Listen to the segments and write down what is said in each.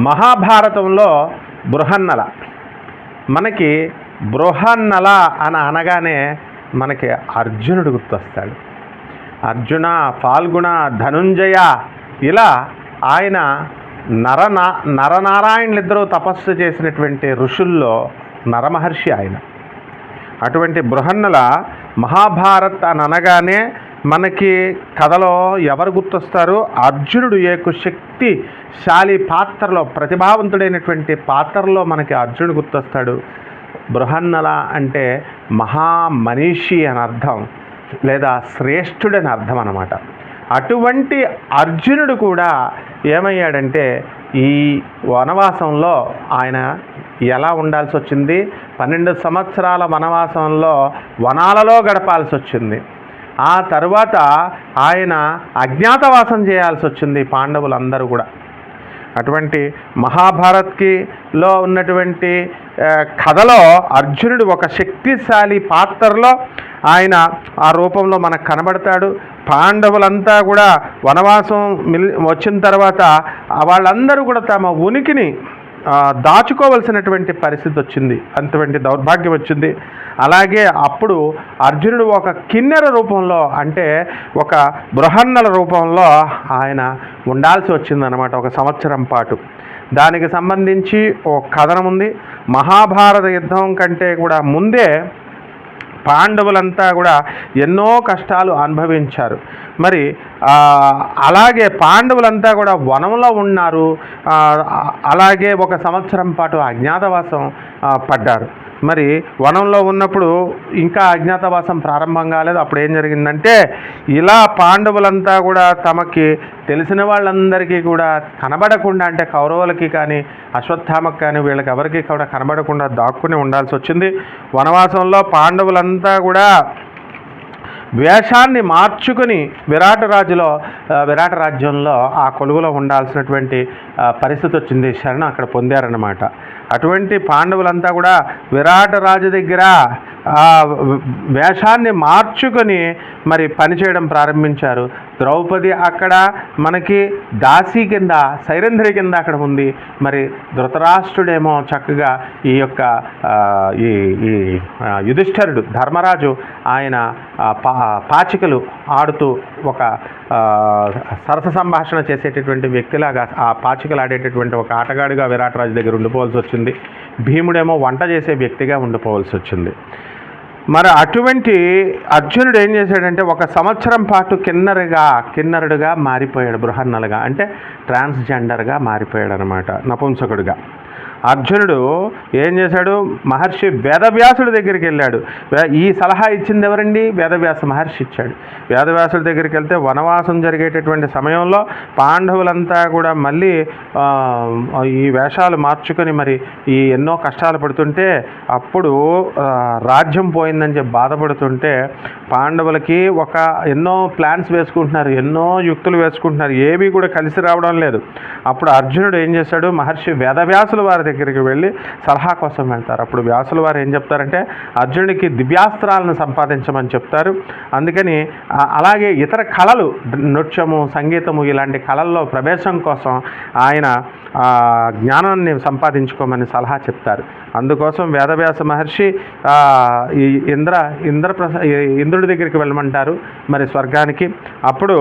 మహాభారతంలో బృహన్నల, మనకి బృహన్నల అని అనగానే మనకి అర్జునుడు గుర్తొస్తాడు. అర్జున, ఫాల్గుణ, ధనుంజయ, ఇలా ఆయన నరనారాయణులిద్దరూ తపస్సు చేసినటువంటి ఋషుల్లో నరమహర్షి ఆయన. అటువంటి బృహన్నల మహాభారత్ అని అనగానే మనకి కథలో ఎవరు గుర్తొస్తారు? అర్జునుడు యొక్క శక్తిశాలి పాత్రలో, ప్రతిభావంతుడైనటువంటి పాత్రలో మనకి అర్జునుడు గుర్తొస్తాడు. బృహన్నల అంటే మహామనీషి అని అర్థం, లేదా శ్రేష్ఠుడని అర్థం అన్నమాట. అటువంటి అర్జునుడు కూడా ఏమయ్యాడంటే ఈ వనవాసంలో ఆయన ఎలా ఉండాల్సి వచ్చింది? 12 సంవత్సరాల వనవాసంలో వనాలలో గడపాల్సి వచ్చింది. ఆ తర్వాత ఆయన అజ్ఞాతవాసం చేయాల్సి వచ్చింది పాండవులందరూ కూడా. అటువంటి మహాభారత్కిలో ఉన్నటువంటి కథలో అర్జునుడు ఒక శక్తిశాలి పాత్రలో ఆయన ఆ రూపంలో మనకు కనబడతాడు. పాండవులంతా కూడా వనవాసం వచ్చిన తర్వాత వాళ్ళందరూ కూడా తమ ఉనికిని దాచుకోవలసినటువంటి పరిస్థితి వచ్చింది, అటువంటి దౌర్భాగ్యం వచ్చింది. అలాగే అప్పుడు అర్జునుడు ఒక కిన్నెర రూపంలో, అంటే ఒక బృహన్నల రూపంలో ఆయన ఉండాల్సి వచ్చిందనమాట 1 సంవత్సరం పాటు. దానికి సంబంధించి ఓ కథనం ఉంది. మహాభారత యుద్ధం కంటే కూడా ముందే పాండవులంతా కూడా ఎన్నో కష్టాలు అనుభవించారు. మరి అలాగే పాండవులంతా కూడా వనంలో ఉన్నారు. అలాగే 1 సంవత్సరం పాటు అజ్ఞాతవాసం పడ్డారు. మరి వనంలో ఉన్నప్పుడు ఇంకా అజ్ఞాతవాసం ప్రారంభం కాలేదు. అప్పుడు ఏం జరిగిందంటే, ఇలా పాండవులంతా కూడా తమకి తెలిసిన వాళ్ళందరికీ కూడా కనబడకుండా, అంటే కౌరవులకి కానీ అశ్వత్థామకు కానీ వీళ్ళకి ఎవరికి కూడా కనబడకుండా దాక్కుని ఉండాల్సి వచ్చింది. వనవాసంలో పాండవులంతా కూడా వేషాన్ని మార్చుకుని విరాట రాజ్యంలో ఆ కొలువులో ఉండాల్సినటువంటి పరిస్థితి వచ్చింది. శరణం అక్కడ పొందారన్నమాట. అటువంటి పాండవులంతా కూడా విరాట రాజు దగ్గర వేషాన్ని మార్చుకొని మరి పనిచేయడం ప్రారంభించారు. ద్రౌపది అక్కడ మనకి దాసి కింద, సైరంధ్రి కింద అక్కడ ఉంది. మరి ధృతరాష్ట్రుడేమో చక్కగా ఈ యొక్క ఈ యుధిష్ఠిరుడు, ధర్మరాజు, ఆయన పాచికలు ఆడుతూ ఒక సరస సంభాషణ చేసేటటువంటి వ్యక్తిలాగా ఆ పాచికలు ఆడేటటువంటి ఒక ఆటగాడిగా విరాటరాజు దగ్గర ఉండిపోవాల్సి వచ్చింది. భీముడేమో వంట చేసే వ్యక్తిగా ఉండిపోవాల్సి వచ్చింది. మరి అటువంటి అర్జునుడు ఏం చేశాడంటే 1 సంవత్సరం పాటు కిన్నరుడుగా మారిపోయాడు. బృహన్నలుగా అంటే ట్రాన్స్జెండర్గా మారిపోయాడు అనమాట, నపుంసకుడుగా. అర్జునుడు ఏం చేశాడు? మహర్షి వేదవ్యాసుడి దగ్గరికి వెళ్ళాడు. ఈ సలహా ఇచ్చింది ఎవరండి? వేదవ్యాస మహర్షి ఇచ్చాడు. వేదవ్యాసుడి దగ్గరికి వెళ్తే వనవాసం జరిగేటటువంటి సమయంలో పాండవులంతా కూడా మళ్ళీ ఈ వేషాలు మార్చుకొని మరి ఈ ఎన్నో కష్టాలు పడుతుంటే, అప్పుడు రాజ్యం పోయిందని చెప్పి బాధపడుతుంటే, పాండవులకి ఎన్నో ప్లాన్స్ వేసుకుంటున్నారు, ఎన్నో యుక్తులు వేసుకుంటున్నారు, ఏవి కూడా కలిసి రావడం లేదు. అప్పుడు అర్జునుడు ఏం చేశాడు? మహర్షి వేదవ్యాసుల వారి దగ్గరికి వెళ్ళి సలహా కోసం వెళ్తారు. అప్పుడు వ్యాసుల వారు ఏం చెప్తారంటే, అర్జునుడికి దివ్యాస్త్రాలను సంపాదించమని చెప్తారు. అందుకని అలాగే ఇతర కళలు, నృత్యము, సంగీతము, ఇలాంటి కళల్లో ప్రవేశం కోసం ఆయన జ్ఞానాన్ని సంపాదించుకోమని సలహా చెప్తారు. అందుకోసం వేదవ్యాస మహర్షి ఈ ఇంద్రుడి దగ్గరికి వెళ్ళమంటారు, మరి స్వర్గానికి. అప్పుడు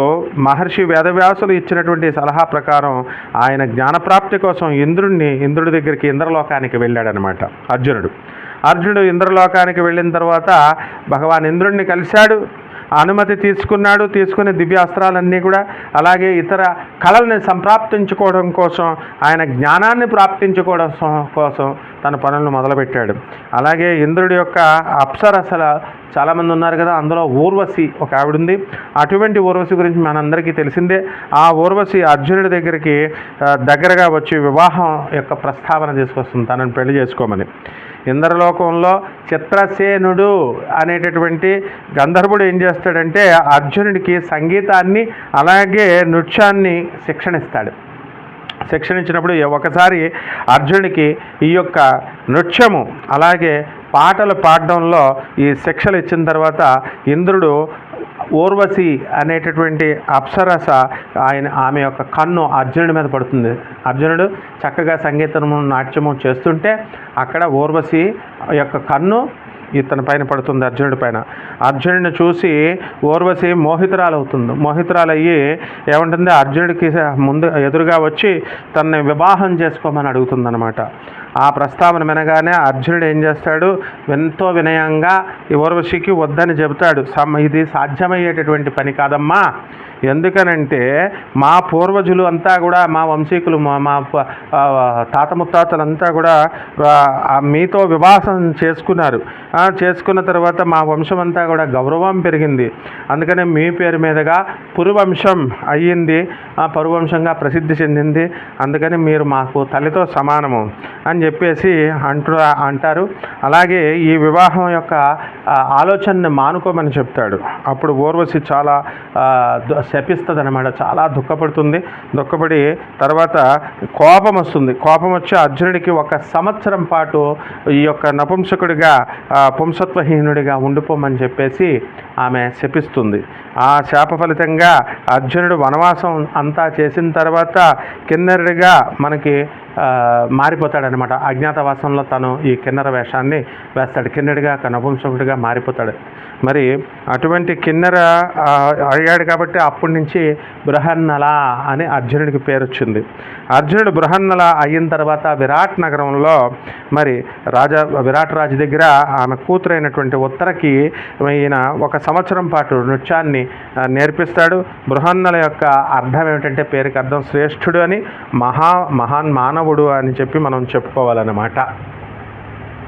మహర్షి వేదవ్యాసులు ఇచ్చినటువంటి సలహా ప్రకారం ఆయన జ్ఞానప్రాప్తి కోసం ఇంద్రుడి దగ్గరికి, ఇంద్రలోకానికి వెళ్ళాడనమాట అర్జునుడు ఇంద్రలోకానికి వెళ్ళిన తర్వాత భగవాన్ ఇంద్రుడిని కలిశాడు, అనుమతి తీసుకుని దివ్యాస్త్రాలన్నీ కూడా, అలాగే ఇతర కళల్ని సంప్రాప్తించుకోవడం కోసం, ఆయన జ్ఞానాన్ని ప్రాప్తించుకోవడం కోసం తన పనులను మొదలుపెట్టాడు. అలాగే ఇంద్రుడి యొక్క అప్సరసలు చాలామంది ఉన్నారు కదా, అందులో ఊర్వశి ఒక ఆవిడ ఉంది. అటువంటి ఊర్వశి గురించి మనందరికీ తెలిసిందే. ఆ ఊర్వశి అర్జునుడి దగ్గరగా వచ్చి వివాహం యొక్క ప్రస్తావన తీసుకొస్తుంది, తనని పెళ్లి చేసుకోమని. ఇంద్రలోకంలో చిత్రసేనుడు అనేటటువంటి గంధర్వుడు ఏం చేస్తాడంటే, అర్జునుడికి సంగీతాన్ని అలాగే నృత్యాన్ని శిక్షణ ఇచ్చినప్పుడు ఒకసారి అర్జునుడికి ఈ యొక్క నృత్యము అలాగే పాటలు పాడడంలో ఈ శిక్షలు ఇచ్చిన తర్వాత ఇంద్రుడు ఊర్వశి అనేటటువంటి అప్సరస ఆమె యొక్క కన్ను అర్జునుడి మీద పడుతుంది. అర్జునుడు చక్కగా సంగీతము నాట్యము చేస్తుంటే అక్కడ ఊర్వశి యొక్క కన్ను ఇతని పైన పడుతుంది, అర్జునుడి పైన. అర్జునుడిని చూసి ఊర్వశి మోహితురాలయ్యి ఏమంటుంది, అర్జునుడికి ముందు ఎదురుగా వచ్చి తనని వివాహం చేసుకోమని అడుగుతుందన్నమాట. ఆ ప్రస్తావన వినగానే అర్జునుడు ఏం చేస్తాడు, ఎంతో వినయంగా ఈ ఊర్వశికి వద్దని చెబుతాడు. ఇది సాధ్యమయ్యేటటువంటి పని కాదమ్మా, ఎందుకనంటే మా పూర్వజులు అంతా కూడా, మా వంశీకులు, మా తాత ముత్తాతలంతా కూడా మీతో వివాహం చేసుకున్నారు. చేసుకున్న తర్వాత మా వంశం అంతా కూడా గౌరవం పెరిగింది. అందుకనే మీ పేరు మీదుగా పురువంశం అయ్యింది, పరువంశంగా ప్రసిద్ధి చెందింది. అందుకని మీరు మాకు తల్లితో సమానము అని చెప్పేసి అంటారు. అలాగే ఈ వివాహం యొక్క ఆలోచనని మానుకోమని చెప్తాడు. అప్పుడు ఊర్వశి చాలా శపిస్తుంది అనమాట, చాలా దుఃఖపడి తర్వాత కోపం వస్తుంది. కోపం వచ్చి అర్జునుడికి 1 సంవత్సరం పాటు ఈ యొక్క నపుంసకుడిగా, పుంసత్వహీనుడిగా ఉండిపోమని చెప్పేసి ఆమె శపిస్తుంది. ఆ శాప ఫలితంగా అర్జునుడు వనవాసం అంతా చేసిన తర్వాత కిన్నెరుడిగా మనకి మారిపోతాడనమాట. అజ్ఞాతవాసంలో తను ఈ కిన్నెర వేషాన్ని వేస్తాడు, కిన్నెడిగా నపుంసకుడిగా మారిపోతాడు. మరి అటువంటి కిన్నెర అయ్యాడు కాబట్టి అప్పటి నుంచి బృహన్నల అని అర్జునుడికి పేరు వచ్చింది. అర్జునుడు బృహన్నల అయిన తర్వాత విరాట్ నగరంలో మరి విరాట్ రాజు దగ్గర ఆమె కూతురైనటువంటి ఉత్తరకి ఈయన 1 సంవత్సరం పాటు నృత్యాన్ని నేర్పిస్తాడు. బృహన్నల యొక్క అర్థం ఏమిటంటే, పేరుకి అర్థం శ్రేష్ఠుడు అని, మహాన్ మానవుడు అని చెప్పి మనం చెప్పుకోవాలన్నమాట.